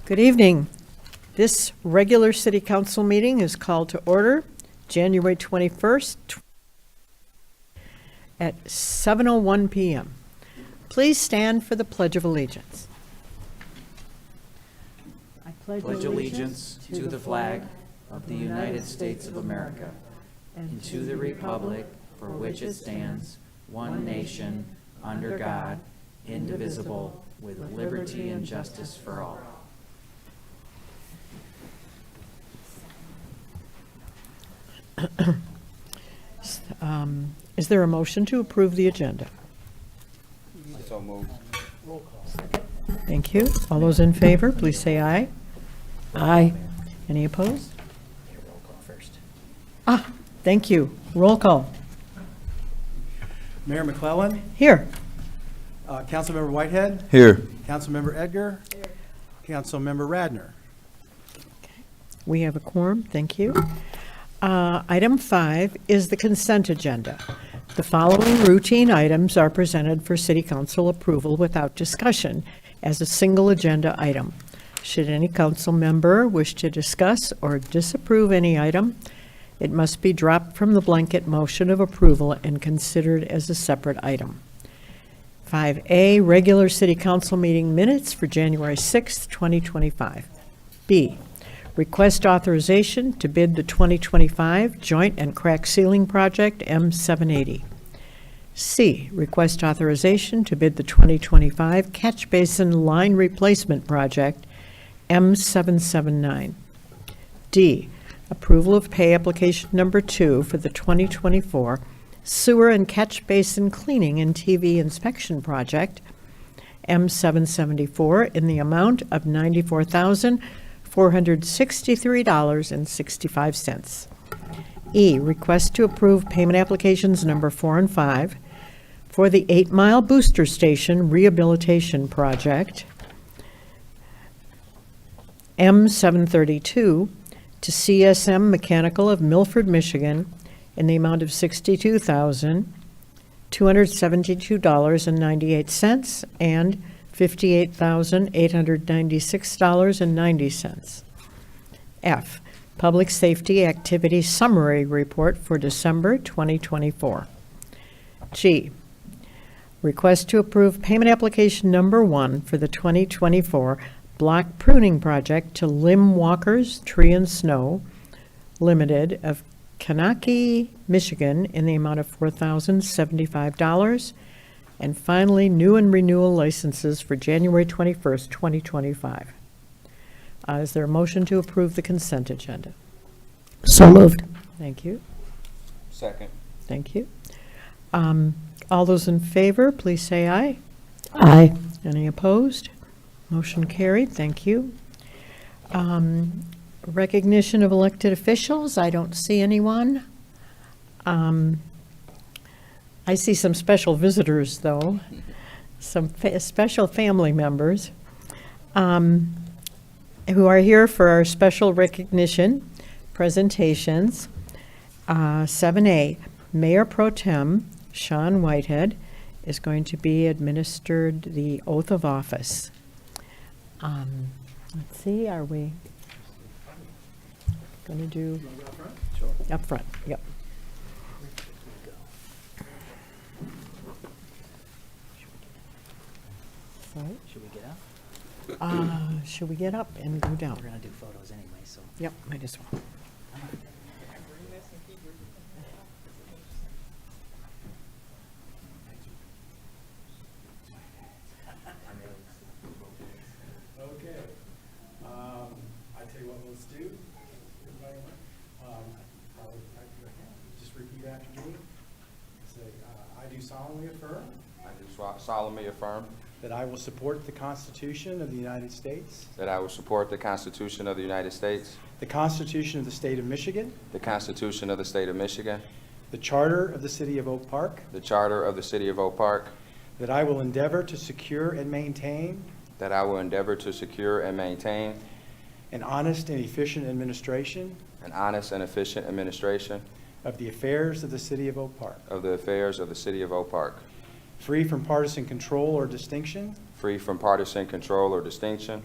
Good evening. This regular city council meeting is called to order January 21st at 7:01 p.m. Please stand for the Pledge of Allegiance. I Pledge allegiance to the flag of the United States of America and to the republic for which it stands, one nation, under God, indivisible, with liberty and justice for all. Is there a motion to approve the agenda? So moved. Thank you. All those in favor, please say aye. Aye. Any opposed? Roll call first. Thank you. Roll call. Mayor McClellan, Here. Councilmember Whitehead, Here. Councilmember Edgar, Councilmember Radner. We have a quorum. Thank you. Item 5 is the consent agenda. The following routine items are presented for City Council approval without discussion as a single agenda item. Should any council member wish to discuss or disapprove any item, it must be dropped from the blanket motion of approval and considered as a separate item. 5A, regular City Council meeting minutes for January 6th, 2025. B, request authorization to bid the 2025 Joint and Crack Ceiling Project M780. C, request authorization to bid the 2025 Catch Basin Line Replacement Project M779. D, approval of pay application number 2 for the 2024 Sewer and Catch Basin Cleaning and TV Inspection Project M774 in the amount of $94,463.65. E, request to approve payment applications number 4 and 5 for the 8 Mile Booster Station Rehabilitation Project M732 to CSM Mechanical of Milford, Michigan in the amount of $62,272.98 and $58,896.90. F, Public Safety Activity Summary Report for December 2024. G, request to approve payment application number 1 for the 2024 Block Pruning Project to Limb Walkers Tree and Snow Limited of Kanaki, Michigan in the amount of $4,075. And finally, new and renewal licenses for January 21st, 2025. Is there a motion to approve the consent agenda? So moved. Thank you. Second. Thank you. All those in favor, please say aye. Aye. Any opposed? Motion carried. Thank you. Recognition of elected officials. I don't see anyone. I see some special visitors, though, some special family members who are here for our special recognition presentations. 7A, Mayor Pro Tem Sean Whitehead is going to be administered the oath of office. Let's see, are we going to do up front? Yep. Sorry? Should we get up? Should we get up and go down? We're going to do photos anyway, so. Yep, might as well. Okay. I tell you what, let's do. Everybody, just repeat after me. Say, I do solemnly affirm I do solemnly affirm that I will support the Constitution of the United States, that I will support the Constitution of the United States, the Constitution of the State of Michigan, the Constitution of the State of Michigan, the Charter of the City of Oak Park, the Charter of the City of Oak Park, that I will endeavor to secure and maintain that I will endeavor to secure and maintain an honest and efficient administration an honest and efficient administration of the affairs of the City of Oak Park, of the affairs of the City of Oak Park, free from partisan control or distinction, free from partisan control or distinction,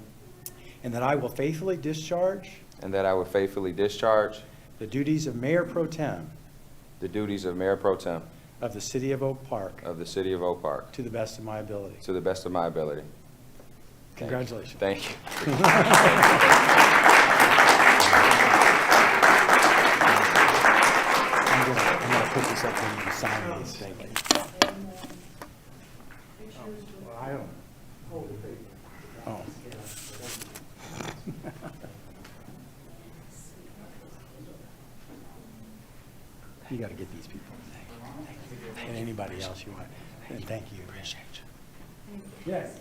and that I will faithfully discharge and that I will faithfully discharge the duties of Mayor Pro Tem the duties of Mayor Pro Tem of the City of Oak Park of the City of Oak Park to the best of my ability. to the best of my ability. Thank you. Congratulations. Thank you. I'm gonna put this up for you to sign these. Thank you. I don't. Oh. You gotta get these people. And anybody else you want. And thank you. Appreciate you. Yes.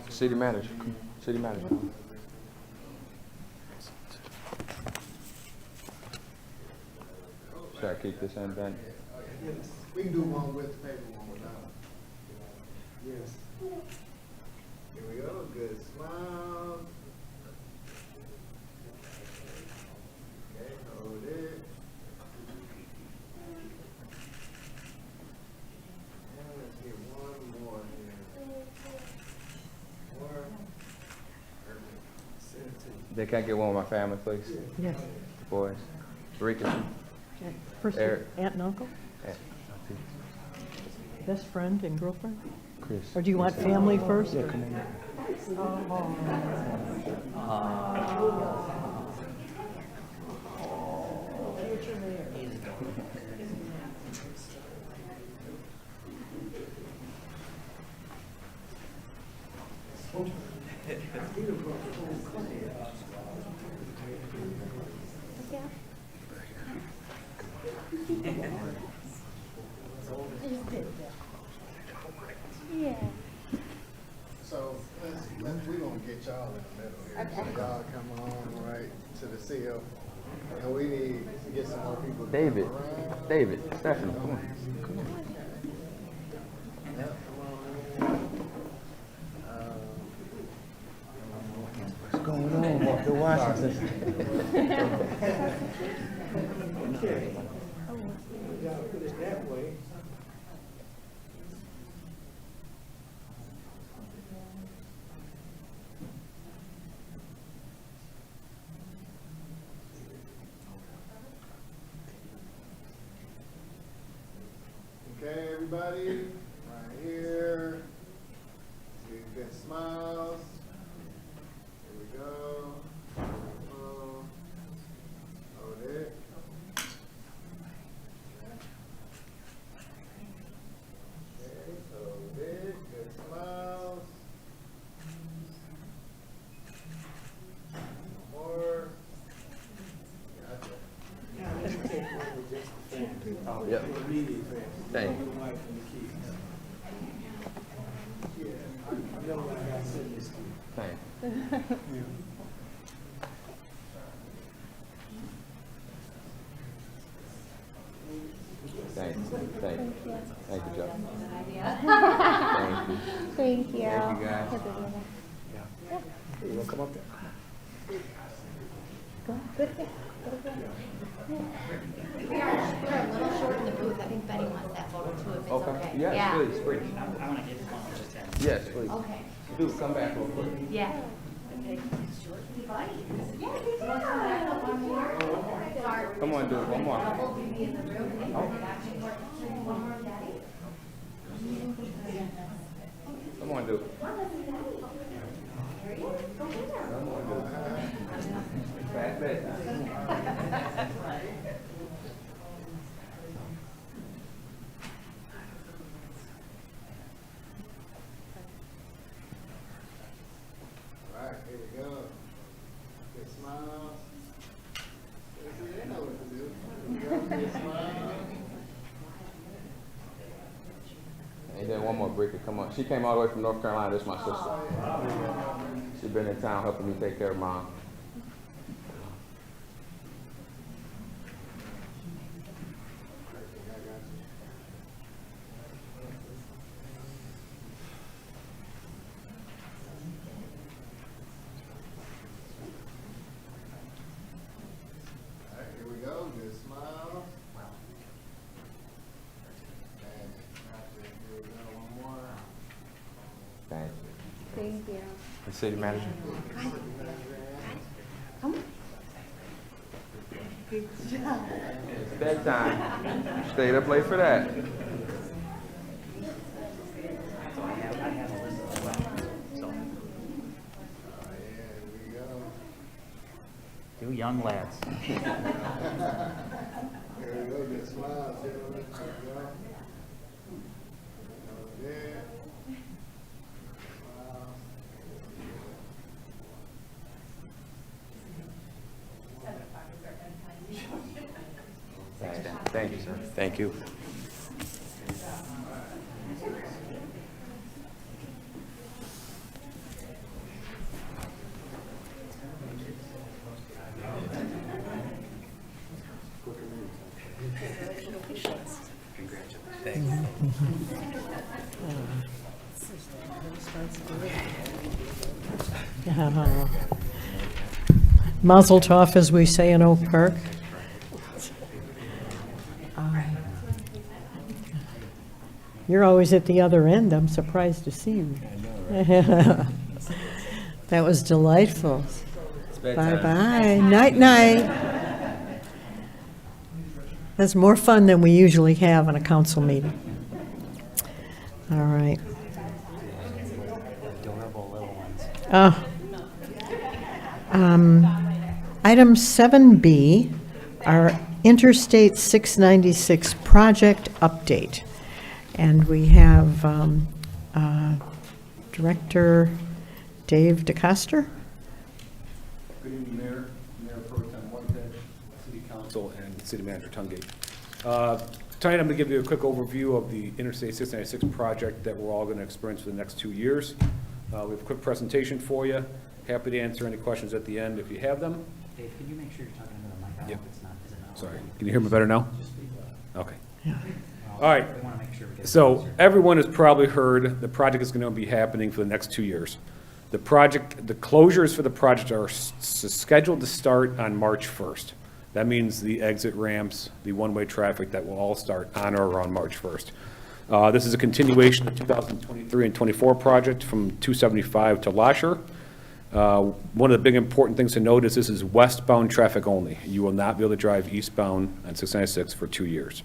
City Manager. City Manager. Should I keep this in then? We can do one with the paper, one without. Yes. Here we go, good smile. Okay, hold it. And let's get one more here. More. Perfect. They can't get one with my family, please? Yes. The boys. Rika. First, Eric. aunt and uncle, best friend and girlfriend? Chris. Or do you want family first? Yeah, come on. So we're gonna get y'all in the middle here. So y'all come on right to the seal. And we need to get some more people. to David. come around. David. Stephanie, come on. Yep, come on. What's going on, Walker Washington? Put it that way. Okay, everybody, right here. Give good smiles. Here we go. Hold it. Okay, hold it. Good smiles. More. Gotcha. Yep. Thank you. Thank you. Thank you. Thank you. Thank you, Joe. Thank you. Thank you. Thank you, guys. You wanna come up there? We are a little short in the booth. I think Betty wants that photo too, if it's okay. Okay. Yes, please, please. I want to get one just then. Yes, please. Okay. Do come back real quick. Yeah. Come on, do it one more. Come on, do it. Come on, do it. Fast bedtime. All right, here we go. Good smiles. They know what to do. Here we go. Good smiles. And then one more, Bricky, come on. She came all the way from North Carolina. This is my sister. She's been in town helping me take care of Mom. All right, here we go. Good smile. And here we go. One more. The city manager. It's bedtime. Stayed up late for that. Two young lads. There we go, good smile, gentlemen. There we go. Yeah. Thank you, sir. Thank you. Mazel tov, as we say in Oak Park. You're always at the other end. I'm surprised to see you. That was delightful. Bye-bye. Night-night. That's more fun than we usually have in a council meeting. All right. Adorable little ones. Item 7B, our Interstate 696 project update. And we have Director Dave DeCoster. Good evening, Mayor, Mayor Pro Tem Whitehead, City Council, and City Manager Tungate. Tonight, I'm going to give you a quick overview of the Interstate 696 project that we're all going to experience for the next 2 years. We have a quick presentation for you. Happy to answer any questions at the end if you have them. Dave, can you make sure you're talking into the mic? I Yep. hope it's not, is it not? Sorry, can you hear me better now? Okay. Yeah. All right. We want to make sure we get. So everyone has probably heard the project is going to be happening for the next 2 years. The closures for the project are scheduled to start on March 1st. That means the exit ramps, the one-way traffic, that will all start on or around March 1st. This is a continuation of the 2023 and 24 project from 275 to Lasher. One of the big important things to note is this is westbound traffic only. You will not be able to drive eastbound on 696 for 2 years.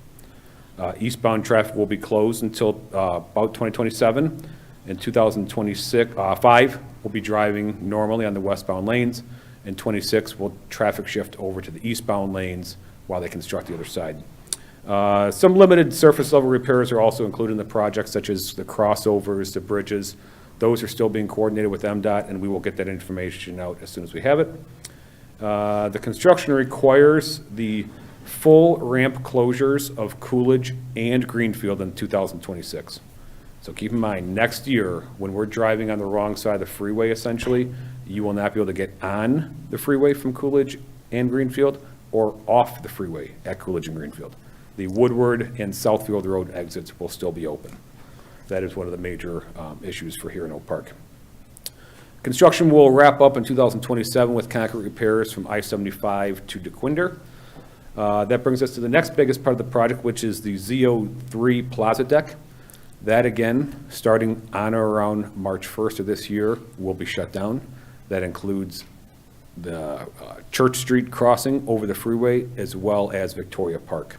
Eastbound traffic will be closed until about 2027. In 2025, we'll be driving normally on the westbound lanes. In 26, we'll traffic shift over to the eastbound lanes while they construct the other side. Some limited surface level repairs are also included in the project, such as the crossovers, the bridges. Those are still being coordinated with MDOT, and we will get that information out as soon as we have it. The construction requires the full ramp closures of Coolidge and Greenfield in 2026. So keep in mind, next year, when we're driving on the wrong side of the freeway, essentially, you will not be able to get on the freeway from Coolidge and Greenfield or off the freeway at Coolidge and Greenfield. The Woodward and Southfield Road exits will still be open. That is one of the major issues for here in Oak Park. Construction will wrap up in 2027 with concrete repairs from I-75 to DeQuinder. That brings us to the next biggest part of the project, which is the ZO3 Plaza Deck. That, again, starting on or around March 1st of this year, will be shut down. That includes the Church Street crossing over the freeway, as well as Victoria Park.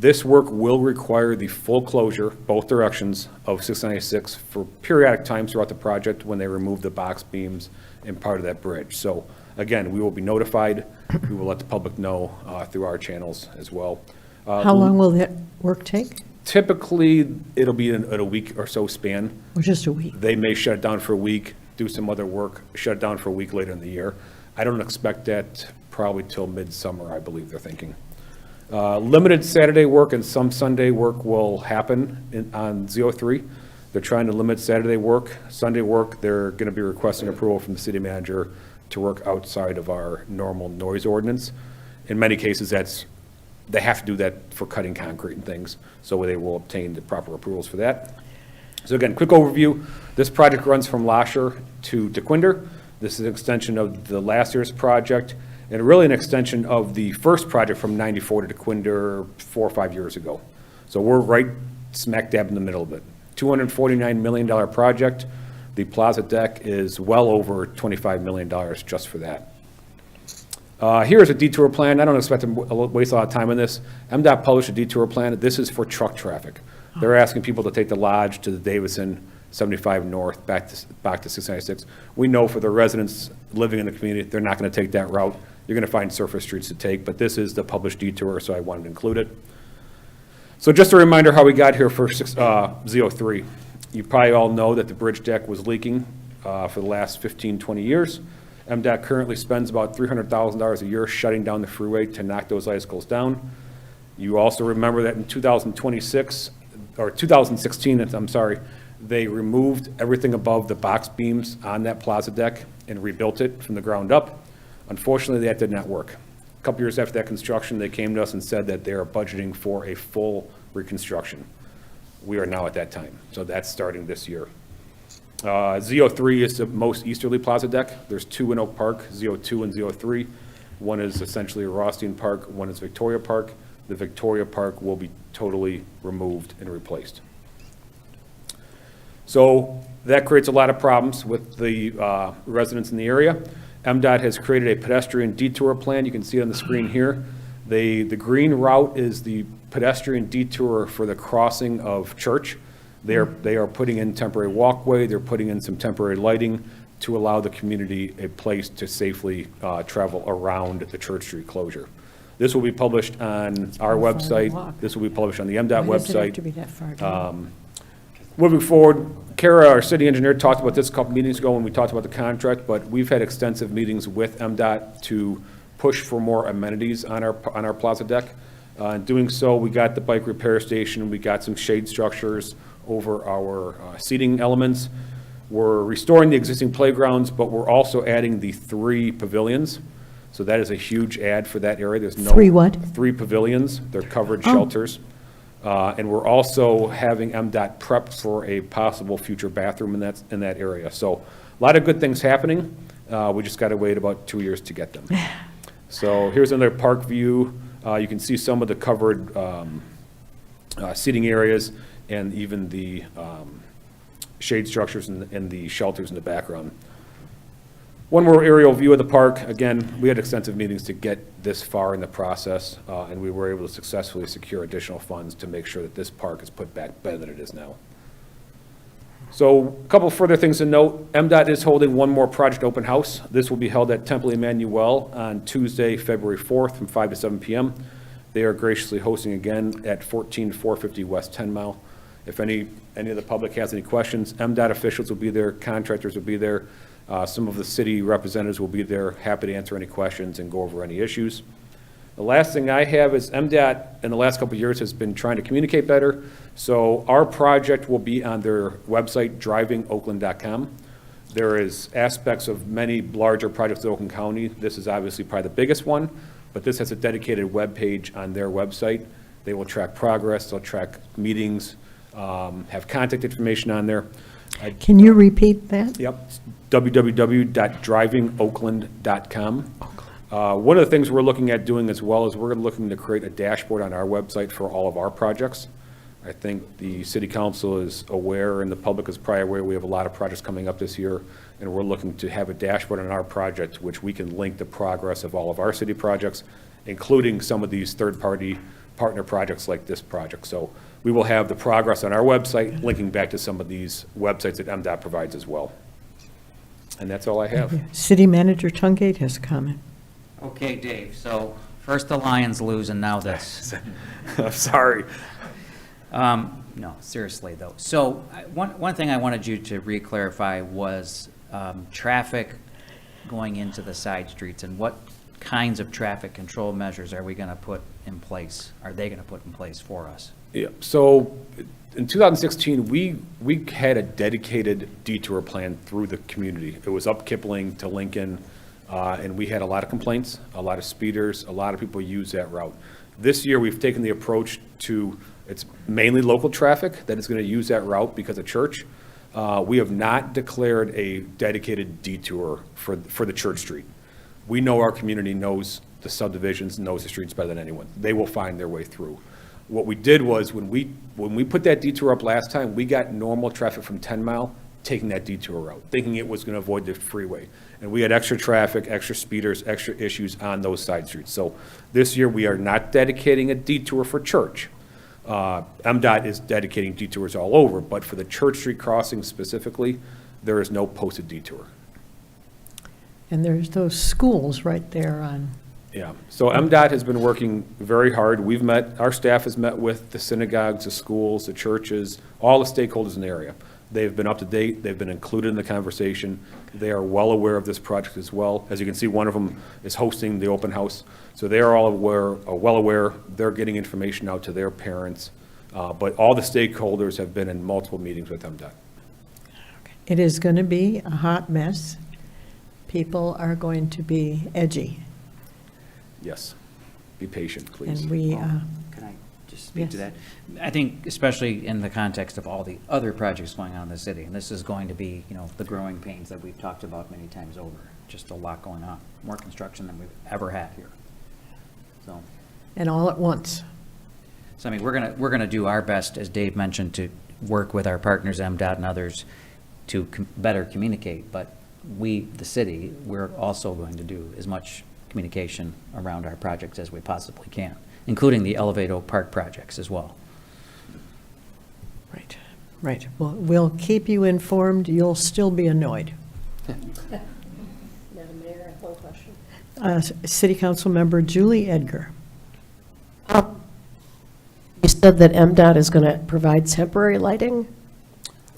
This work will require the full closure, both directions, of 696 for periodic times throughout the project when they remove the box beams and part of that bridge. So, again, we will be notified. We will let the public know through our channels as well. How long will that work take? Typically, it'll be in a week or so span. Or just a week? They may shut it down for a week, do some other work, shut it down for a week later in the year. I don't expect that probably till midsummer, I believe they're thinking. Limited Saturday work and some Sunday work will happen on ZO3. They're trying to limit Saturday work. Sunday work, they're going to be requesting approval from the city manager to work outside of our normal noise ordinance. In many cases, they have to do that for cutting concrete and things, so they will obtain the proper approvals for that. So again, quick overview. This project runs from Lasher to DeQuinder. This is an extension of the last year's project, and really an extension of the first project from 94 to DeQuinder 4 or 5 years ago. So we're right smack dab in the middle of it. $249 million project. The plaza deck is well over $25 million just for that. Here's a detour plan. I don't expect to waste a lot of time on this. MDOT published a detour plan. This is for truck traffic. They're asking people to take the Lodge to the Davison 75 North back to 696. We know for the residents living in the community, they're not going to take that route. You're going to find surface streets to take, but this is the published detour, so I wanted to include it. So just a reminder how we got here for Z03. You probably all know that the bridge deck was leaking for the last 15, 20 years. MDOT currently spends about $300,000 a year shutting down the freeway to knock those icicles down. You also remember that in 2016, I'm sorry, they removed everything above the box beams on that plaza deck and rebuilt it from the ground up. Unfortunately, that did not work. A couple years after that construction, they came to us and said that they are budgeting for a full reconstruction. We are now at that time, so that's starting this year. Z03 is the most easterly plaza deck. There's two in Oak Park, Z02 and Z03. One is essentially a Rothstein Park, one is Victoria Park. The Victoria Park will be totally removed and replaced. So that creates a lot of problems with the residents in the area. MDOT has created a pedestrian detour plan. You can see it on the screen here. The green route is the pedestrian detour for the crossing of Church. They are putting in temporary walkway. They're putting in some temporary lighting to allow the community a place to safely travel around the Church Street closure. This will be published on our website. This will be published on the MDOT Why does it have website. to be that far down? Moving forward, Kara, our city engineer, talked about this a couple meetings ago when we talked about the contract, but we've had extensive meetings with MDOT to push for more amenities on our plaza deck. In doing so, we got the bike repair station, we got some shade structures over our seating elements. We're restoring the existing playgrounds, but we're also adding the 3 pavilions. So that is a huge add for that area. There's no 3 what? 3 pavilions. They're covered shelters. And we're also having MDOT prep for a possible future bathroom in that area. So a lot of good things happening. We just got to wait about 2 years to get them. So here's another park view. You can see some of the covered seating areas and even the shade structures and the shelters in the background. One more aerial view of the park. Again, we had extensive meetings to get this far in the process, and we were able to successfully secure additional funds to make sure that this park is put back better than it is now. So a couple further things to note. MDOT is holding one more project open house. This will be held at Temple Emmanuel on Tuesday, February 4th from 5 to 7 p.m. They are graciously hosting again at 14450 West 10 Mile. If any of the public has any questions, MDOT officials will be there, contractors will be there. Some of the city representatives will be there, happy to answer any questions and go over any issues. The last thing I have is MDOT in the last couple of years has been trying to communicate better. So our project will be on their website, drivingoakland.com. There is aspects of many larger projects in Oakland County. This is obviously probably the biggest one, but this has a dedicated web page on their website. They will track progress, they'll track meetings, have contact information on there. Can you repeat that? Yep, www.drivingoakland.com. One of the things we're looking at doing as well is we're looking to create a dashboard on our website for all of our projects. I think the city council is aware and the public is probably aware we have a lot of projects coming up this year, and we're looking to have a dashboard on our project which we can link the progress of all of our city projects, including some of these third-party partner projects like this project. So we will have the progress on our website linking back to some of these websites that MDOT provides as well. And that's all I have. City Manager Tungate has a comment. Okay, Dave, so first the Lions lose and now this. I'm sorry. No, seriously though. So one thing I wanted you to re-clarify was traffic going into the side streets and what kinds of traffic control measures are we going to put in place? Are they going to put in place for us? Yeah, so in 2016, we had a dedicated detour plan through the community. It was up Kipling to Lincoln, and we had a lot of complaints, a lot of speeders, a lot of people use that route. This year, we've taken the approach to, it's mainly local traffic that is going to use that route because of church. We have not declared a dedicated detour for the Church Street. We know our community knows the subdivisions, knows the streets better than anyone. They will find their way through. What we did was when we put that detour up last time, we got normal traffic from 10 Mile taking that detour route, thinking it was going to avoid the freeway. And we had extra traffic, extra speeders, extra issues on those side streets. So this year, we are not dedicating a detour for Church. MDOT is dedicating detours all over, but for the Church Street crossing specifically, there is no posted detour. And there's those schools right there on, Yeah, so MDOT has been working very hard. We've met, our staff has met with the synagogues, the schools, the churches, all the stakeholders in the area. They've been up to date, they've been included in the conversation. They are well aware of this project as well. As you can see, one of them is hosting the open house. So they are all aware, well aware, they're getting information out to their parents. But all the stakeholders have been in multiple meetings with MDOT. it is going to be a hot mess. People are going to be edgy. Yes, be patient, please. And we, Can I just speak to Yes. that? I think especially in the context of all the other projects going on in the city, and this is going to be, the growing pains that we've talked about many times over. Just a lot going on, more construction than we've ever had here. So, and all at once. I mean, we're gonna do our best, as Dave mentioned, to work with our partners, MDOT and others, to better communicate. But we, the city, we're also going to do as much communication around our projects as we possibly can, including the CityOfOakPark projects as well. Right, right. Well, we'll keep you informed. You'll still be annoyed. Madam Mayor, I have one question. City Council Member Julie Edgar. You said that MDOT is going to provide temporary lighting?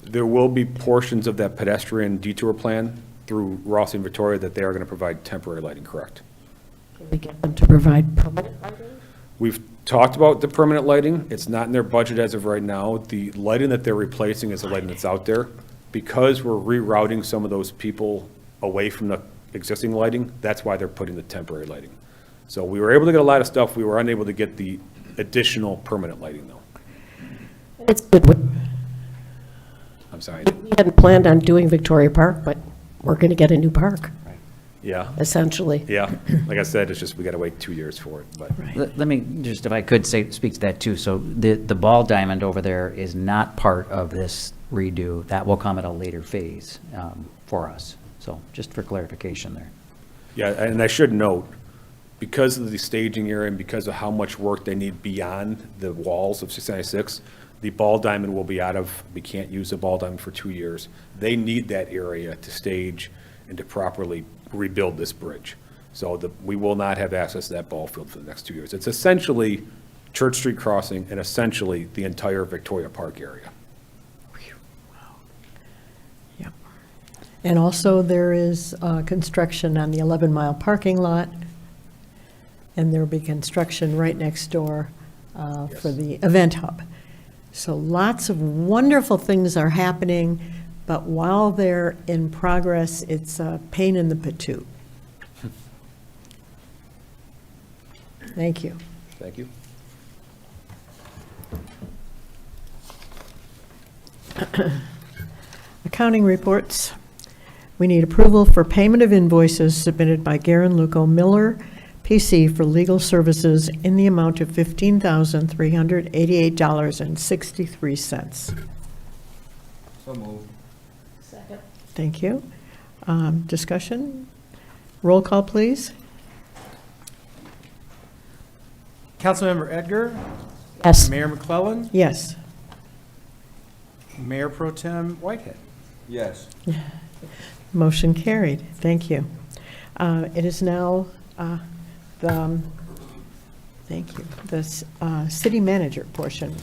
There will be portions of that pedestrian detour plan through Ross and Victoria that they are going to provide temporary lighting, correct? Can we get them to provide permanent lighting? We've talked about the permanent lighting. It's not in their budget as of right now. The lighting that they're replacing is the lighting that's out there. Because we're rerouting some of those people away from the existing lighting, that's why they're putting the temporary lighting. So we were able to get a lot of stuff. We were unable to get the additional permanent lighting, though. It's good. I'm sorry. We hadn't planned on doing Victoria Park, but we're going to get a new park, Yeah, essentially. yeah. Like I said, it's just we got to wait 2 years for it, but. Let me just, if I could speak to that too. So the ball diamond over there is not part of this redo. That will come at a later phase for us. So just for clarification there. Yeah, and I should note, because of the staging area and because of how much work they need beyond the walls of 696, the ball diamond will be out of, we can't use the ball diamond for 2 years. They need that area to stage and to properly rebuild this bridge. So we will not have access to that ball field for the next 2 years. It's essentially Church Street crossing and essentially the entire Victoria Park area. Yep. And also, there is construction on the 11-mile parking lot, and there will be construction right next door for the event hub. So lots of wonderful things are happening, but while they're in progress, it's a pain in the patoot. Thank you. Thank you. Accounting reports. We need approval for payment of invoices submitted by Garen Luco Miller, PC, for legal services in the amount of $15,388.63. So moved. Second. Thank you. Discussion? Roll call, please. Councilmember Edgar, Yes. Mayor McClellan, Yes. Mayor Pro Tem Whitehead. Yes. Motion carried. Thank you. It is now thank you, the city manager portion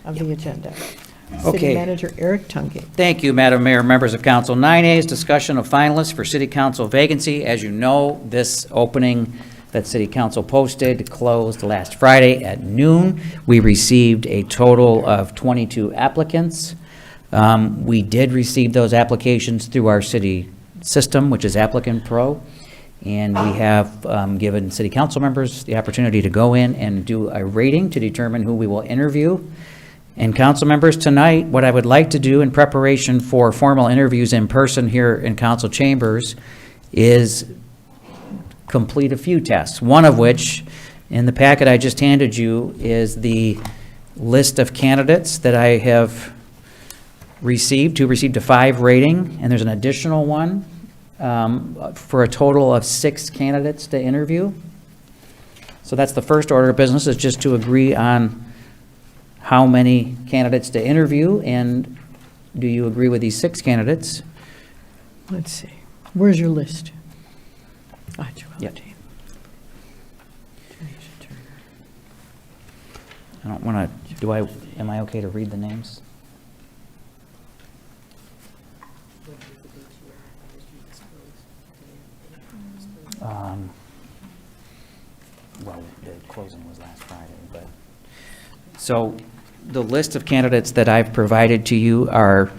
of the agenda. City Okay. Manager Eric Tunke. Thank you, Madam Mayor, members of council. 9A is discussion of finalists for city council vacancy. As you know, this opening that city council posted closed last Friday at noon. We received a total of 22 applicants. We did receive those applications through our city system, which is Applicant Pro. And we have given city council members the opportunity to go in and do a rating to determine who we will interview. And council members, tonight, what I would like to do in preparation for formal interviews in person here in council chambers is complete a few tests, one of which, in the packet I just handed you, is the list of candidates that I have received, who received a 5 rating, and there's an additional one for a total of 6 candidates to interview. So that's the first order of business, is just to agree on how many candidates to interview, and do you agree with these 6 candidates? Let's see. Where's your list? Yep. I don't want to, am I okay to read the names? Well, the closing was last Friday, but. So the list of candidates that I've provided to you are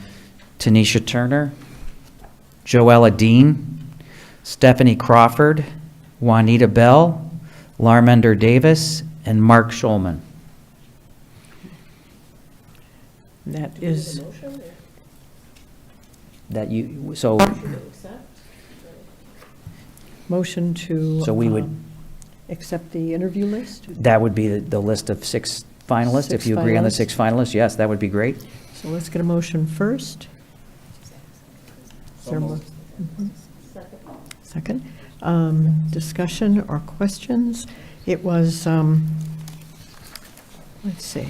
Tanisha Turner, Joella Dean, Stephanie Crawford, Juanita Bell, Larmender Davis, and Mark Schulman. That is, That you, so, motion to. So we would- Accept the interview list? that would be the list of 6 finalists. If 6 you agree on the finalists? 6 finalists, yes, that would be great. So let's get a motion first. Is there a mo- Mhm. Second. Discussion or questions? It was, let's see.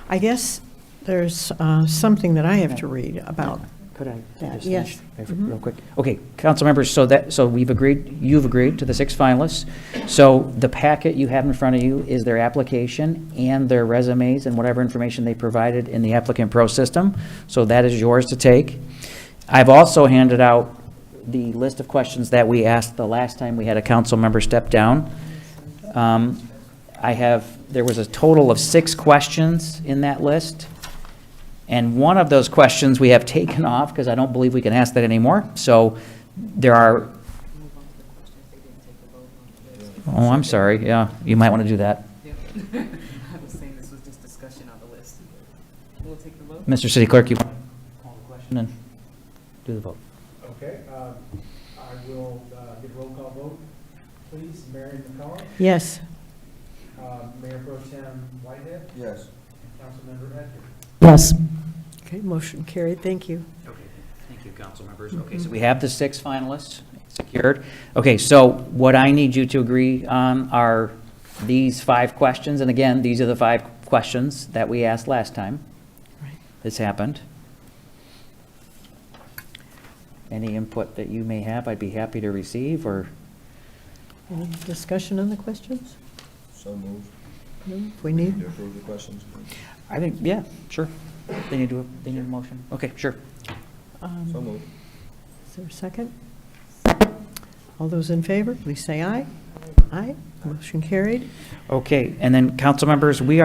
I guess there's something that I have to read about. Could I That, just yes. finish real quick? Okay, council members, so we've agreed, you've agreed to the 6 finalists. So the packet you have in front of you is their application and their resumes and whatever information they provided in the applicant pro system. So that is yours to take. I've also handed out the list of questions that we asked the last time we had a council member step down. There was a total of 6 questions in that list. And one of those questions we have taken off because I don't believe we can ask that anymore. So there are. Oh, I'm sorry. Yeah, you might want to do that. I was saying this was just discussion on the list. We'll take the vote. Mr. City Clerk, you want to call the question and do the vote? Okay, I will give roll call vote, please. Marion McCollum, Yes. Mayor Pro Tem Whitehead, Yes. Councilmember Edgar. Yes. Okay, motion carried. Thank you. Okay, thank you, council members. Okay, so we have the 6 finalists secured. Okay, so what I need you to agree on are these 5 questions. And again, these are the 5 questions that we asked last time. Right. This happened. Any input that you may have, I'd be happy to receive, or Any discussion on the questions? So moved. No? If we need, To approve the questions. I think, yeah, sure. They need a motion? Okay, sure. So moved. is there a second? All those in favor, please say aye. Aye. Motion carried. Okay, and then, council members, we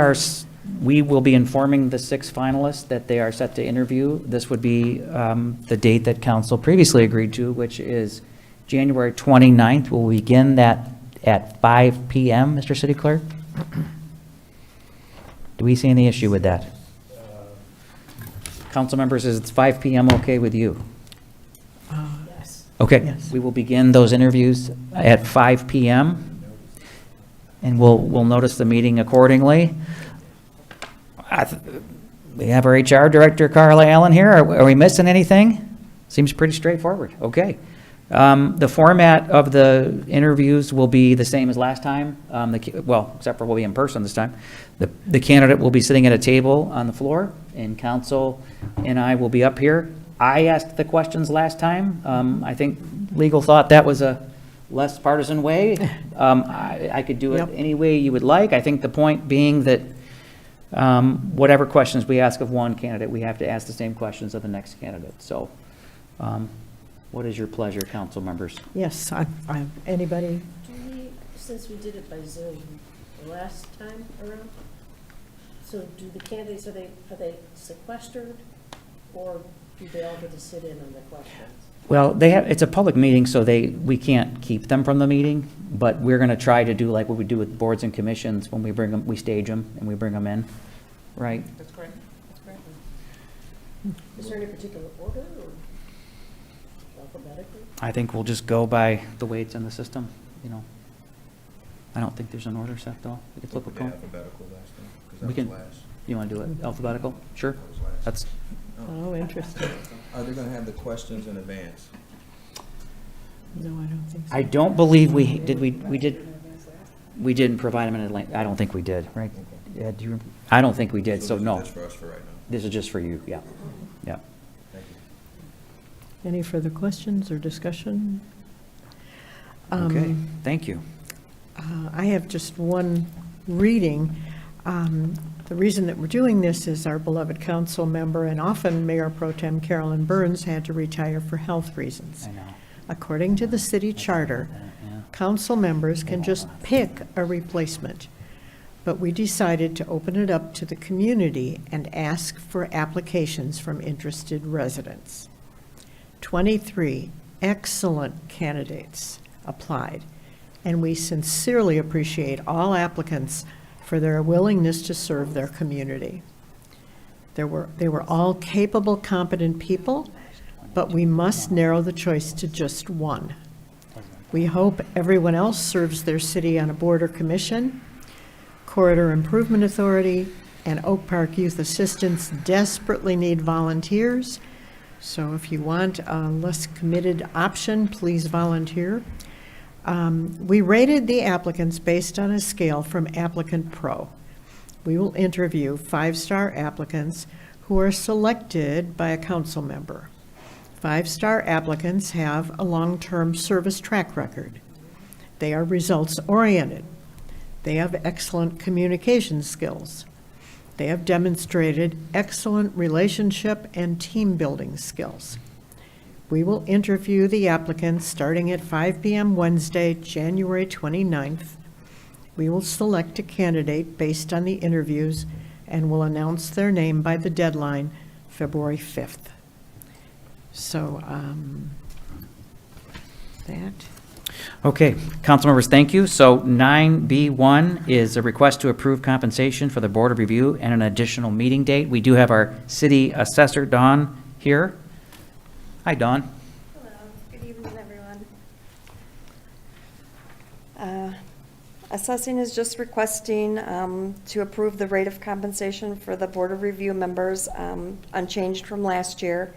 will be informing the 6 finalists that they are set to interview. This would be the date that council previously agreed to, which is January 29th. We'll begin that at 5 p.m., Mr. City Clerk? Do we see any issue with that? Council members, is it 5 p.m. okay with you? Okay. Yes. We will begin those interviews at 5 p.m. and we'll notice the meeting accordingly. We have our HR Director, Carla Allen, here. Are we missing anything? Seems pretty straightforward. Okay. The format of the interviews will be the same as last time, well, except for we'll be in person this time. The candidate will be sitting at a table on the floor, and council and I will be up here. I asked the questions last time. I think legal thought that was a less partisan way. I could do it Yep. any way you would like. I think the point being that whatever questions we ask of one candidate, we have to ask the same questions of the next candidate. So what is your pleasure, council members? Yes, anybody? Do we, since we did it by Zoom the last time around, so do the candidates, are they sequestered, or do they all get to sit in on the questions? Well, it's a public meeting, so we can't keep them from the meeting, but we're going to try to do like what we do with boards and commissions when we bring them, we stage them and we bring them in, right? That's correct. That's correct. Is there any particular order, or alphabetically? I think we'll just go by the way it's in the system, you know. I don't think there's an order set, though. We can flip a coin. Alphabetical last time, 'cause We that can- was last. You want to do it alphabetical? Sure. That was last. Oh, interesting. Are they gonna have the questions in advance? No, I don't think so. I don't believe we didn't provide them in Atlanta. I don't think we did, right? Yeah, do you, I don't think we did, so no. That's for us for right now. This is just for you, yeah. Yeah. Thank you. Any further questions or discussion? Okay, thank you. I have just one reading. The reason that we're doing this is our beloved council member and often Mayor Pro Tem Carolyn Burns had to retire for health reasons. I know. According to the city charter, Yeah. council members can just pick a replacement. But we decided to open it up to the community and ask for applications from interested residents. 23 excellent candidates applied, and we sincerely appreciate all applicants for their willingness to serve their community. They were all capable, competent people, but we must narrow the choice to just one. We hope everyone else serves their city on a board or commission. Corridor Improvement Authority and Oak Park Youth Assistance desperately need volunteers. So if you want a less committed option, please volunteer. We rated the applicants based on a scale from Applicant Pro. We will interview 5-star applicants who are selected by a council member. 5-star applicants have a long-term service track record. They are results-oriented. They have excellent communication skills. They have demonstrated excellent relationship and team-building skills. We will interview the applicants starting at 5 p.m. Wednesday, January 29th. We will select a candidate based on the interviews and will announce their name by the deadline, February 5th. So, that. Okay, council members, thank you. So 9B1 is a request to approve compensation for the Board of Review and an additional meeting date. We do have our city assessor, Dawn, here. Hi, Dawn. Hello, good evening, everyone. Assessing is just requesting to approve the rate of compensation for the Board of Review members, unchanged from last year.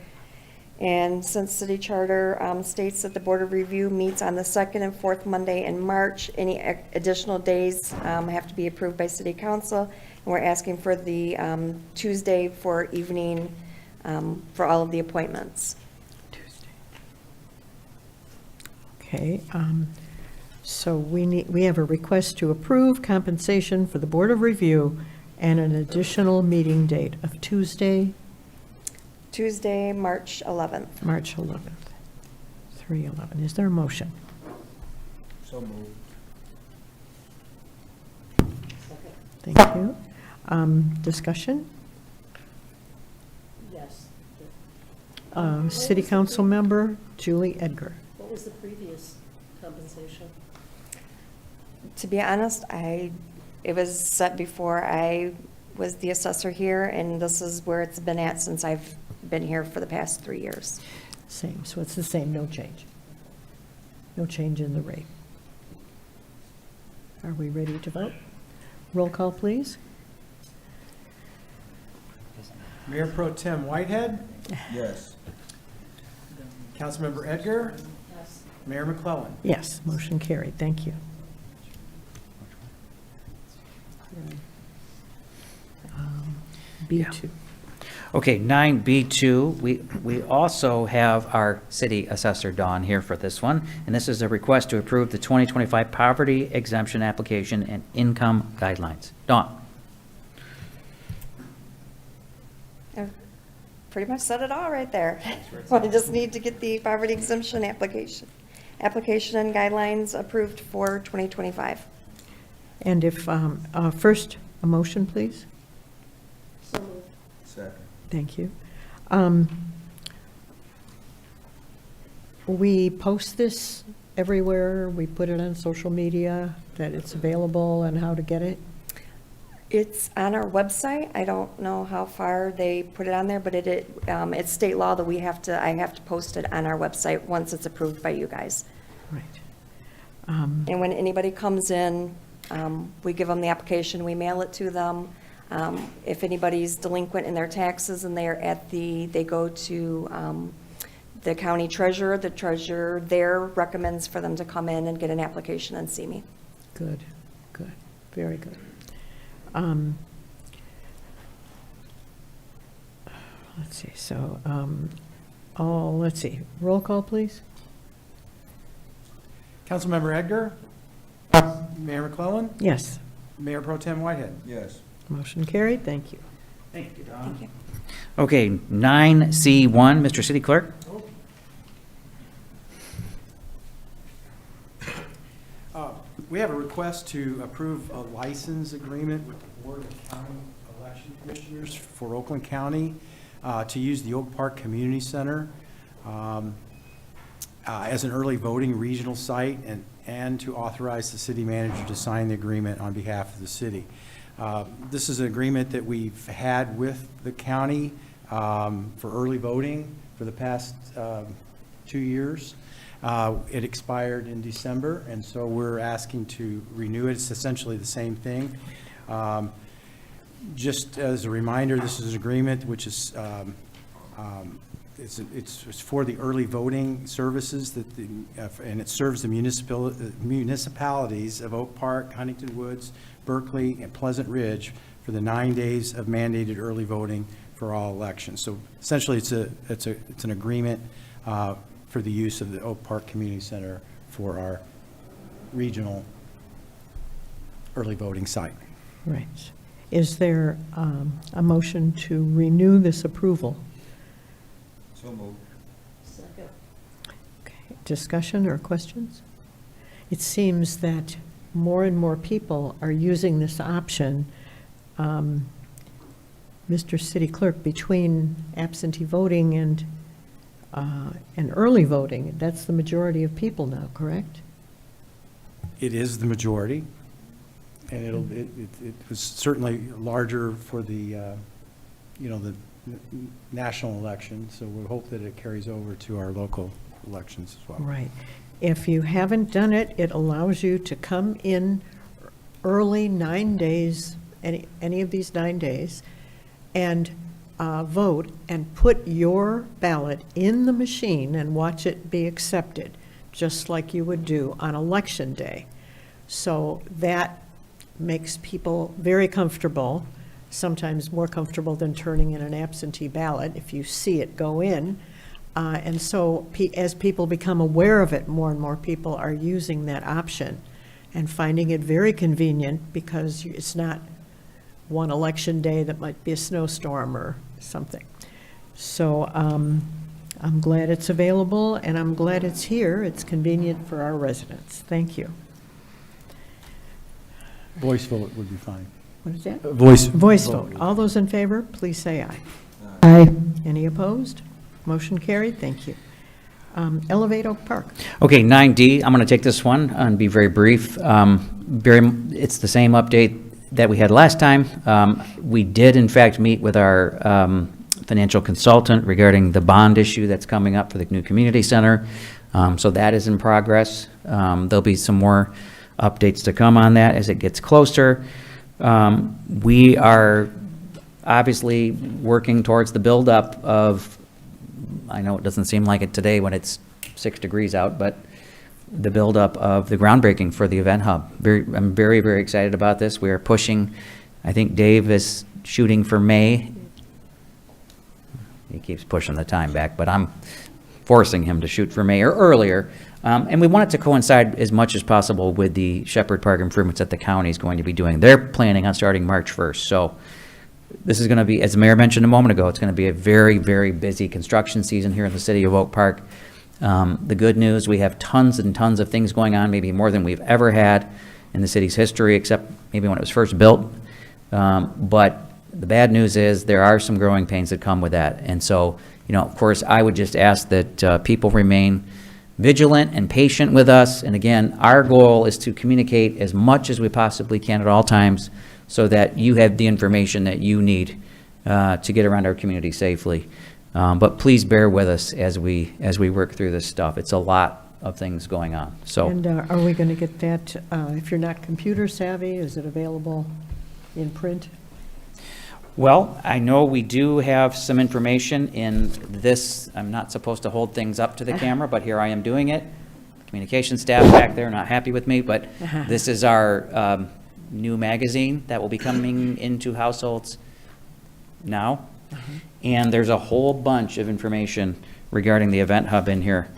And since city charter states that the Board of Review meets on the second and fourth Monday in March, any additional days have to be approved by city council. And we're asking for the Tuesday for evening for all of the appointments. Okay, so we have a request to approve compensation for the Board of Review and an additional meeting date of Tuesday, March 11th. March 11th, 3/11. Is there a motion? So moved. Thank you. Discussion? Yes. City Council Member Julie Edgar. What was the previous compensation? To be honest, it was set before I was the assessor here, and this is where it's been at since I've been here for the past 3 years. Same, so it's the same, no change. No change in the rate. Are we ready to vote? Roll call, please. Mayor Pro Tem Whitehead, Yes. Councilmember Edgar, Yes. Mayor McClellan. Yes, motion carried, thank you. B2. Okay, 9B2, we also have our city assessor, Dawn, here for this one, and this is a request to approve the 2025 poverty exemption application and income guidelines. Dawn? I've pretty much said it all right there. I just need to get the poverty exemption application and guidelines approved for 2025. And if, first, a motion, please? So moved. Second. Thank you. We post this everywhere, we put it on social media, that it's available and how to get it? It's on our website. I don't know how far they put it on there, but it's state law that I have to post it on our website once it's approved by you guys. Right. And when anybody comes in, we give them the application, we mail it to them. If anybody's delinquent in their taxes and they go to the county treasurer, the treasurer there recommends for them to come in and get an application and see me. Good, good, very good. Let's see, so, let's see, roll call, please? Councilmember Edgar? Mayor McClellan? Yes, Mayor Pro Tem Whitehead? Yes. motion carried, thank you. Thank you, Don. Thank you. Okay, 9C1, Mr. City Clerk. We have a request to approve a license agreement with the Board of County Election Commissioners for Oakland County to use the Oak Park Community Center as an early voting regional site and to authorize the city manager to sign the agreement on behalf of the city. This is an agreement that we've had with the county for early voting for the past 2 years. It expired in December, and so we're asking to renew it. It's essentially the same thing. Just as a reminder, this is an agreement which is it's for the early voting services that and it serves the municipalities of Oak Park, Huntington Woods, Berkeley, and Pleasant Ridge for the 9 days of mandated early voting for all elections. So essentially, it's an agreement for the use of the Oak Park Community Center for our regional early voting site. Right. Is there a motion to renew this approval? So moved. Second. Okay, discussion or questions? It seems that more and more people are using this option. Mr. City Clerk, between absentee voting and early voting, that's the majority of people now, correct? It is the majority, and it was certainly larger for the, the national election, so we hope that it carries over to our local elections as well. Right. If you haven't done it, it allows you to come in early 9 days, any of these 9 days, and vote and put your ballot in the machine and watch it be accepted, just like you would do on election day. So that makes people very comfortable, sometimes more comfortable than turning in an absentee ballot if you see it go in. And so as people become aware of it, more and more people are using that option and finding it very convenient because it's not one election day that might be a snowstorm or something. So I'm glad it's available, and I'm glad it's here. It's convenient for our residents. Thank you. Voice vote would be fine. What is that? Voice vote. All those in favor, please say aye. Aye. Any opposed? Motion carried. Thank you. Elevate Oak Park. Okay, 9D, I'm going to take this one and be very brief. It's the same update that we had last time. We did, in fact, meet with our financial consultant regarding the bond issue that's coming up for the new community center. So that is in progress. There'll be some more updates to come on that as it gets closer. We are obviously working towards the buildup of, I know it doesn't seem like it today when it's 6 degrees out, but the buildup of the groundbreaking for the event hub. I'm very, very excited about this. We are pushing, I think Dave is shooting for May. He keeps pushing the time back, but I'm forcing him to shoot for May or earlier. And we want it to coincide as much as possible with the Shepherd Park improvements that the county is going to be doing. They're planning on starting March 1st. So this is going to be, as the mayor mentioned a moment ago, it's going to be a very, very busy construction season here in the city of Oak Park. The good news, we have tons and tons of things going on, maybe more than we've ever had in the city's history, except maybe when it was first built. But the bad news is there are some growing pains that come with that. And so, of course, I would just ask that people remain vigilant and patient with us. And again, our goal is to communicate as much as we possibly can at all times so that you have the information that you need to get around our community safely. But please bear with us as we work through this stuff. It's a lot of things going on. So, And are we going to get that, if you're not computer savvy, is it available in print? Well, I know we do have some information in this. I'm not supposed to hold things up to the camera, but here I am doing it. Communication staff back there not happy with me, but this is our new magazine that will be coming into households now. And there's a whole bunch of information regarding the event hub in here.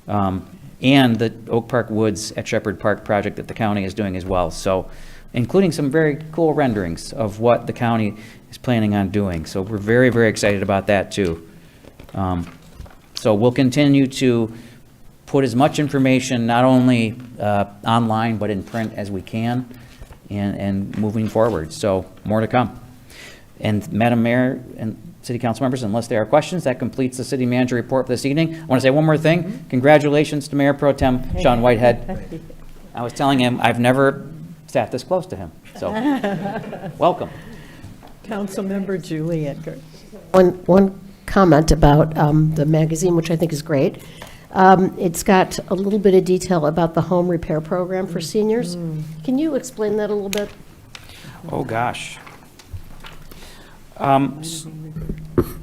And the Oak Park Woods at Shepherd Park project that the county is doing as well. So, including some very cool renderings of what the county is planning on doing. So we're very, very excited about that too. So we'll continue to put as much information, not only online, but in print as we can, and moving forward. So more to come. And Madam Mayor and City Council members, unless there are questions, that completes the City Manager report for this evening. I want to say one more thing. Congratulations to Mayor Pro Tem Sean Whitehead. I was telling him I've never sat this close to him, so welcome. Councilmember Julie Edgar. One comment about the magazine, which I think is great. It's got a little bit of detail about the home repair program for seniors. Can you explain that a little bit? Oh, gosh.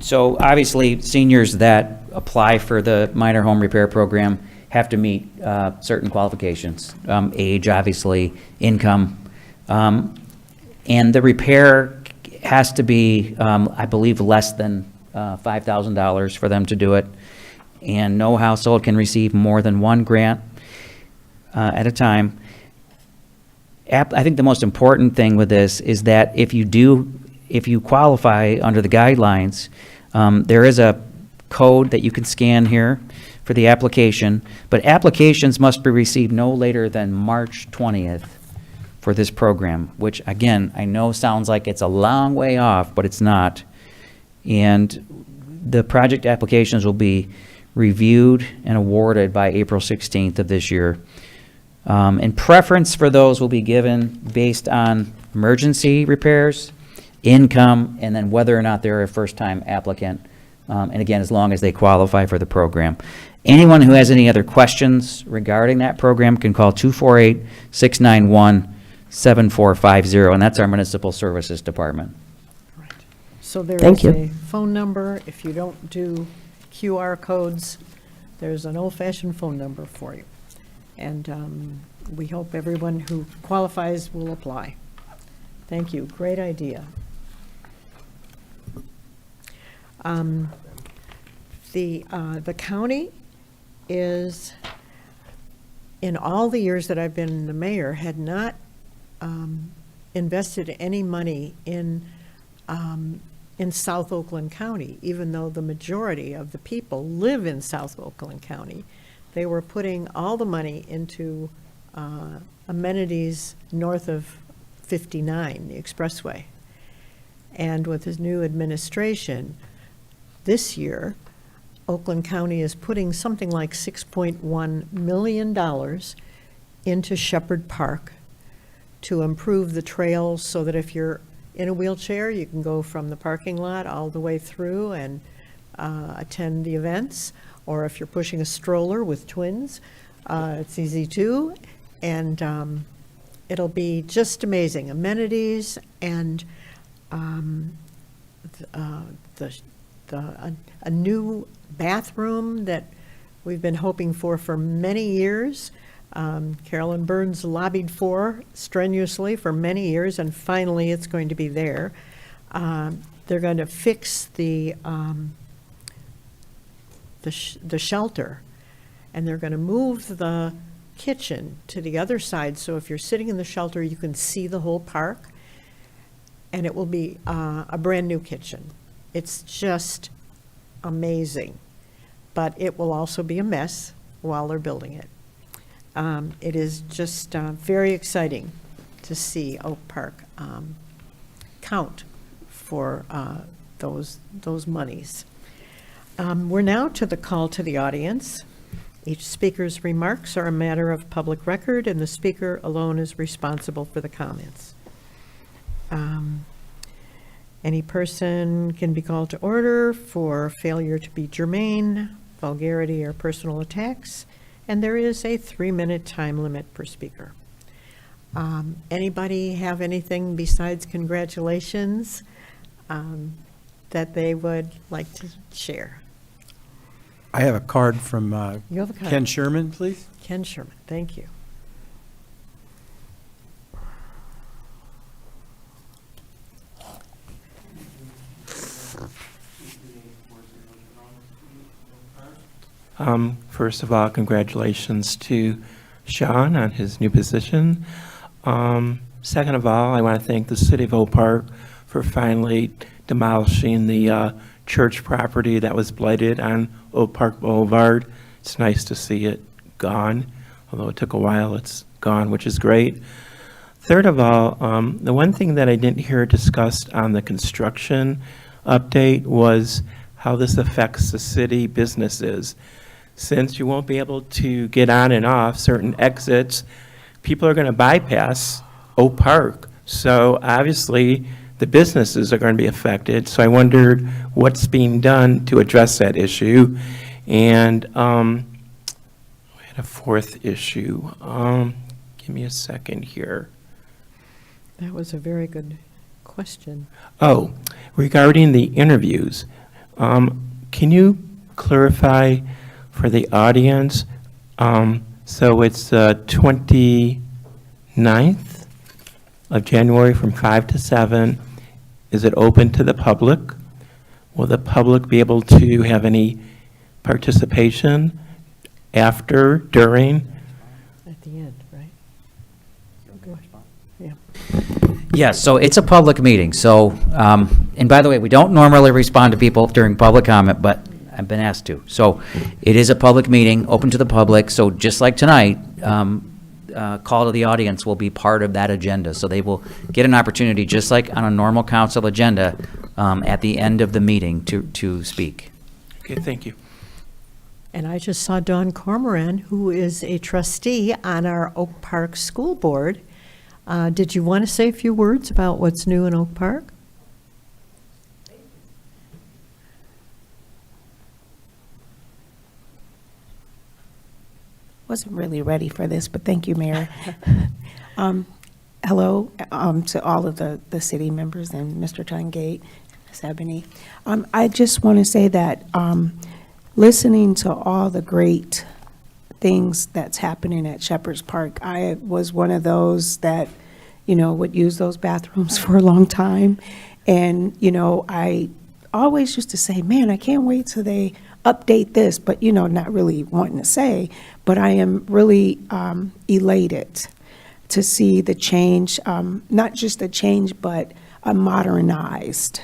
So obviously, seniors that apply for the minor home repair program have to meet certain qualifications, age, obviously, income. And the repair has to be, I believe, less than $5,000 for them to do it. And no household can receive more than one grant at a time. I think the most important thing with this is that if you qualify under the guidelines, there is a code that you can scan here for the application, but applications must be received no later than March 20th for this program, which again, I know sounds like it's a long way off, but it's not. And the project applications will be reviewed and awarded by April 16th of this year. And preference for those will be given based on emergency repairs, income, and then whether or not they're a first-time applicant. And again, as long as they qualify for the program. Anyone who has any other questions regarding that program can call 248-691-7450, and that's our Municipal Services Department. So there Thank is you. a phone number. If you don't do QR codes, there's an old-fashioned phone number for you. And we hope everyone who qualifies will apply. Thank you. Great idea. The county is, in all the years that I've been the mayor, had not invested any money in South Oakland County, even though the majority of the people live in South Oakland County. They were putting all the money into amenities north of 59, the expressway. And with his new administration, this year, Oakland County is putting something like $6.1 million into Shepherd Park to improve the trails so that if you're in a wheelchair, you can go from the parking lot all the way through and attend the events. Or if you're pushing a stroller with twins, it's easy too. And it'll be just amazing. Amenities and a new bathroom that we've been hoping for many years. Carolyn Burns lobbied for strenuously for many years, and finally it's going to be there. They're going to fix the shelter, and they're going to move the kitchen to the other side, so if you're sitting in the shelter, you can see the whole park, and it will be a brand-new kitchen. It's just amazing, but it will also be a mess while they're building it. It is just very exciting to see Oak Park count for those monies. We're now to the call to the audience. Each speaker's remarks are a matter of public record, and the speaker alone is responsible for the comments. Any person can be called to order for failure to be germane, vulgarity, or personal attacks, and there is a 3-minute time limit per speaker. Anybody have anything besides congratulations that they would like to share? I have a card from You have a card. Ken Sherman, please. Ken Sherman, thank you. First of all, congratulations to Sean on his new position. Second of all, I want to thank the City of Oak Park for finally demolishing the church property that was blighted on Oak Park Boulevard. It's nice to see it gone, although it took a while, it's gone, which is great. Third of all, the one thing that I didn't hear discussed on the construction update was how this affects the city businesses. Since you won't be able to get on and off certain exits, people are going to bypass Oak Park. So obviously, the businesses are going to be affected. So I wondered what's being done to address that issue. And we had a fourth issue. Give me a second here. That was a very good question. Oh, regarding the interviews, can you clarify for the audience? So it's 29th of January from 5 to 7. Is it open to the public? Will the public be able to have any participation after, during? At the end, right? Yeah. Yes, so it's a public meeting, so, and by the way, we don't normally respond to people during public comment, but I've been asked to. So it is a public meeting, open to the public, so just like tonight, call to the audience will be part of that agenda. So they will get an opportunity, just like on a normal council agenda, at the end of the meeting to speak. Okay, thank you. And I just saw Dawn Cormoran, who is a trustee on our Oak Park School Board. Did you want to say a few words about what's new in Oak Park? Wasn't really ready for this, but thank you, Mayor. Hello to all of the city members and Mr. Tungate, Ms. Ebony. I just want to say that listening to all the great things that's happening at Shepherd's Park, I was one of those that, would use those bathrooms for a long time. And, I always used to say, man, I can't wait till they update this, but, not really wanting to say, but I am really elated to see the change, not just a change, but a modernized,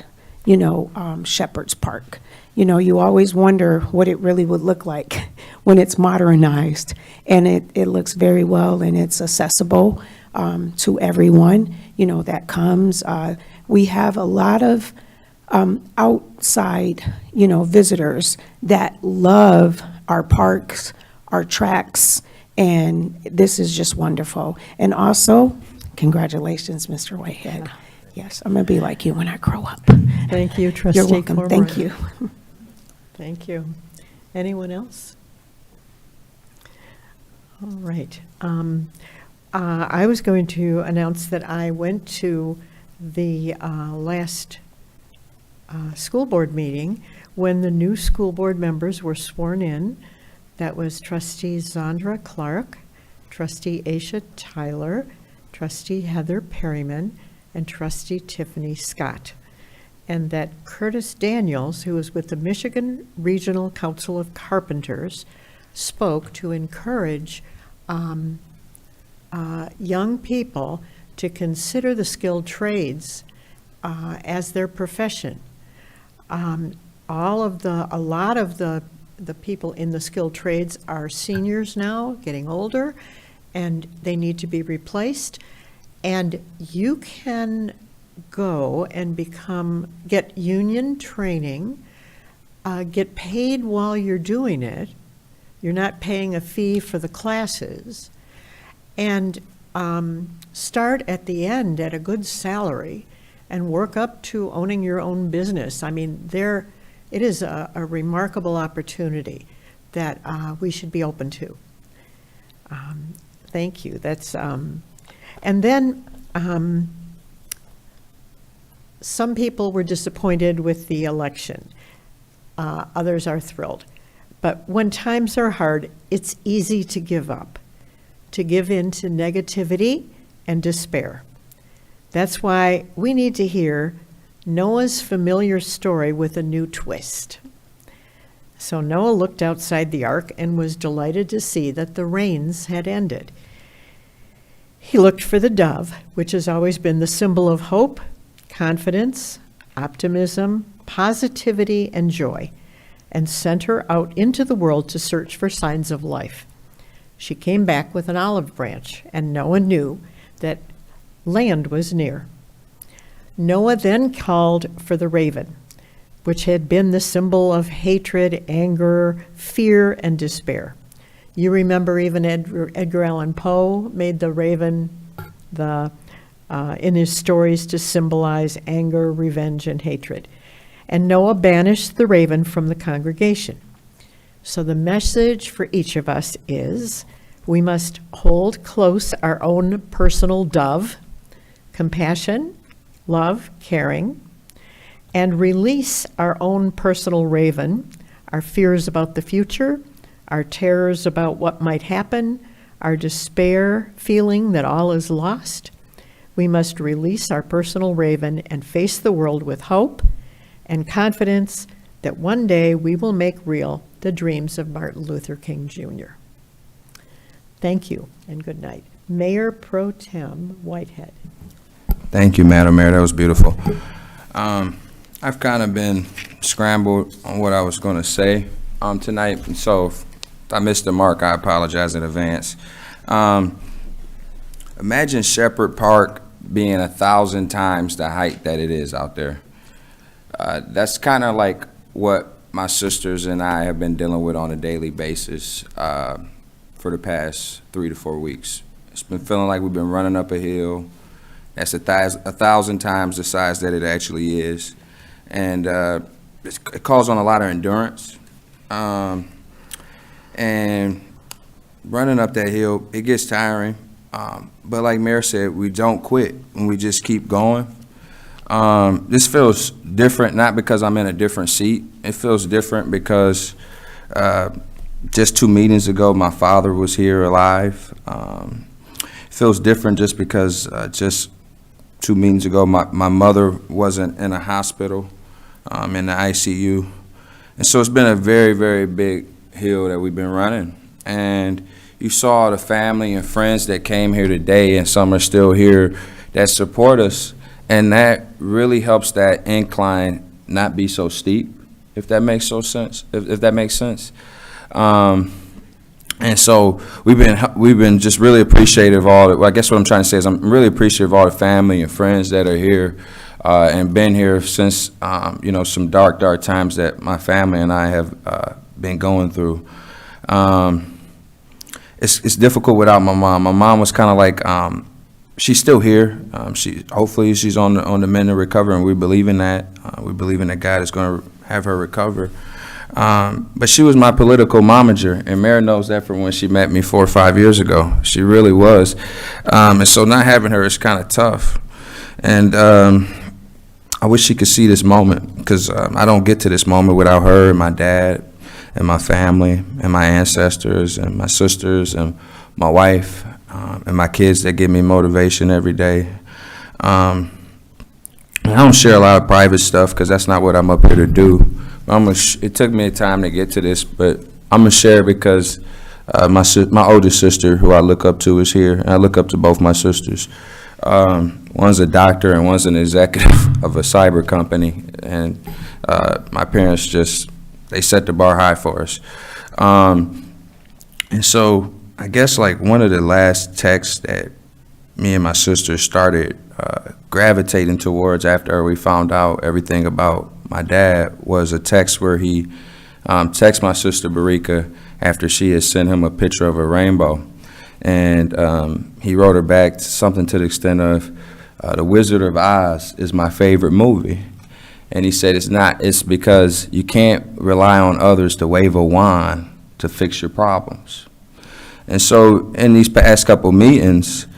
Shepherd's Park. You always wonder what it really would look like when it's modernized, and it looks very well, and it's accessible to everyone, that comes. We have a lot of outside, visitors that love our parks, our tracks, and this is just wonderful. And also, congratulations, Mr. Whitehead. Yes, I'm going to be like you when I grow up. Thank you, Trustee You're welcome. Cormoran. Thank you. Thank you. Anyone else? All right. I was going to announce that I went to the last school board meeting when the new school board members were sworn in. That was Trustee Zandra Clark, Trustee Aisha Tyler, Trustee Heather Perryman, and Trustee Tiffany Scott. And that Curtis Daniels, who was with the Michigan Regional Council of Carpenters, spoke to encourage young people to consider the skilled trades as their profession. A lot of the people in the skilled trades are seniors now, getting older, and they need to be replaced. And you can go and get union training, get paid while you're doing it. You're not paying a fee for the classes, and start at the end at a good salary and work up to owning your own business. I mean, it is a remarkable opportunity that we should be open to. Thank you. That's and then some people were disappointed with the election. Others are thrilled. But when times are hard, it's easy to give up, to give in to negativity and despair. That's why we need to hear Noah's familiar story with a new twist. So Noah looked outside the ark and was delighted to see that the rains had ended. He looked for the dove, which has always been the symbol of hope, confidence, optimism, positivity, and joy, and sent her out into the world to search for signs of life. She came back with an olive branch, and Noah knew that land was near. Noah then called for the raven, which had been the symbol of hatred, anger, fear, and despair. You remember even Edgar Allan Poe made the raven in his stories to symbolize anger, revenge, and hatred. And Noah banished the raven from the congregation. So the message for each of us is we must hold close our own personal dove, compassion, love, caring, and release our own personal raven, our fears about the future, our terrors about what might happen, our despair, feeling that all is lost. We must release our personal raven and face the world with hope and confidence that one day we will make real the dreams of Martin Luther King Jr. Thank you and good night. Mayor Pro Tem Whitehead. Thank you, Madam Mayor. That was beautiful. I've kind of been scrambled on what I was going to say tonight, and so if I missed the mark, I apologize in advance. Imagine Shepherd Park being 1,000 times the height that it is out there. That's kind of like what my sisters and I have been dealing with on a daily basis for the past 3 to 4 weeks. It's been feeling like we've been running up a hill that's 1,000 times the size that it actually is. And it calls on a lot of endurance. And running up that hill, it gets tiring. But like Mayor said, we don't quit and we just keep going. This feels different, not because I'm in a different seat. It feels different because just 2 meetings ago, my father was here alive. It feels different just because just 2 meetings ago, my mother wasn't in a hospital, in the ICU. And so it's been a very, very big hill that we've been running. And you saw the family and friends that came here today, and some are still here, that support us. And that really helps that incline not be so steep, if that makes sense. If that makes sense. And so we've been just really appreciative of all. I guess what I'm trying to say is I'm really appreciative of all the family and friends that are here and been here since some dark times that my family and I have been going through. It's difficult without my mom. My mom was kind of like. She's still here. Hopefully she's on the mend to recover, and we believe in that. We believe in that God is going to have her recover. But she was my political momager, and Mary knows that from when she met me 4 or 5 years ago. She really was. And so not having her is kind of tough. And I wish she could see this moment, because I don't get to this moment without her and my dad and my family and my ancestors and my sisters and my wife. And my kids that give me motivation every day. I don't share a lot of private stuff because that's not what I'm up here to do. It took me time to get to this, but I'm going to share because my older sister, who I look up to, is here. And I look up to both my sisters. One's a doctor and one's an executive of a cyber company. And my parents they set the bar high for us. And so I guess like one of the last texts that me and my sister started gravitating towards after we found out everything about my dad was a text where he texted my sister Barika after she had sent him a picture of a rainbow. And he wrote her back something to the extent of, The Wizard of Oz is my favorite movie. And he said it's because you can't rely on others to wave a wand to fix your problems. And so in these past couple meetings,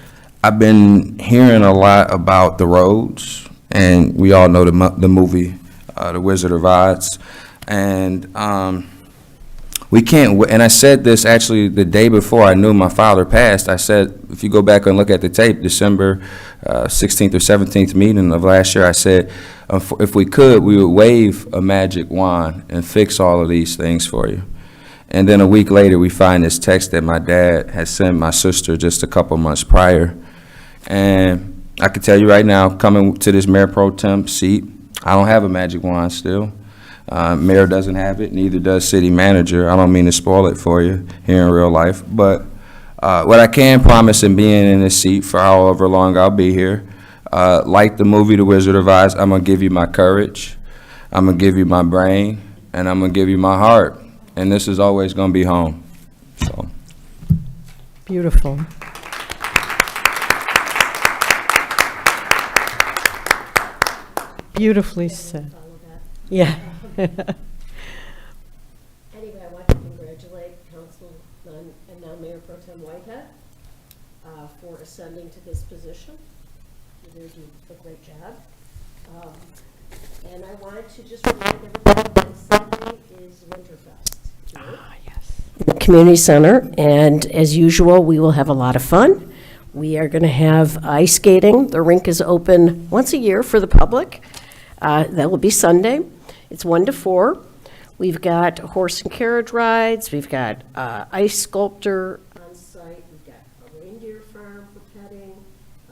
I've been hearing a lot about the roads and we all know the movie, The Wizard of Oz. And we can't, and I said this actually the day before I knew my father passed. I said, if you go back and look at the tape, December 16th or 17th meeting of last year, I said, if we could, we would wave a magic wand and fix all of these things for you. And then a week later, we find this text that my dad had sent my sister just a couple months prior. And I can tell you right now, coming to this mayor pro tem seat, I don't have a magic wand still. Mayor doesn't have it, neither does city manager. I don't mean to spoil it for you here in real life, but what I can promise in being in this seat for however long I'll be here, like the movie The Wizard of Oz, I'm gonna give you my courage, I'm gonna give you my brain, and I'm gonna give you my heart, and this is always gonna be home, so. Beautiful. Beautifully said. Follow that. Yeah. Anyway, I want to congratulate Councilman and now Mayor Pro Tem Whitehead for ascending to this position. You did a great job. And I wanted to just remind everybody that Sunday is Winterfest. In the community center, and as usual, we will have a lot of fun. We are going to have ice skating. The rink is open once a year for the public. That will be Sunday. It's 1 to 4. We've got horse and carriage rides. We've got ice sculptor on site. We've got a reindeer farm for petting,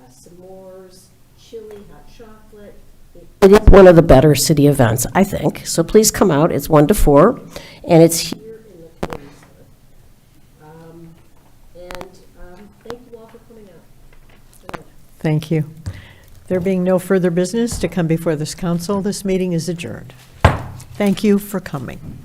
s'mores, chili, hot chocolate. It is one of the better city events, I think. So please come out. It's 1 to 4, and it's here in the community center. Thank you all for coming out. Thank you. There being no further business to come before this council, this meeting is adjourned. Thank you for coming.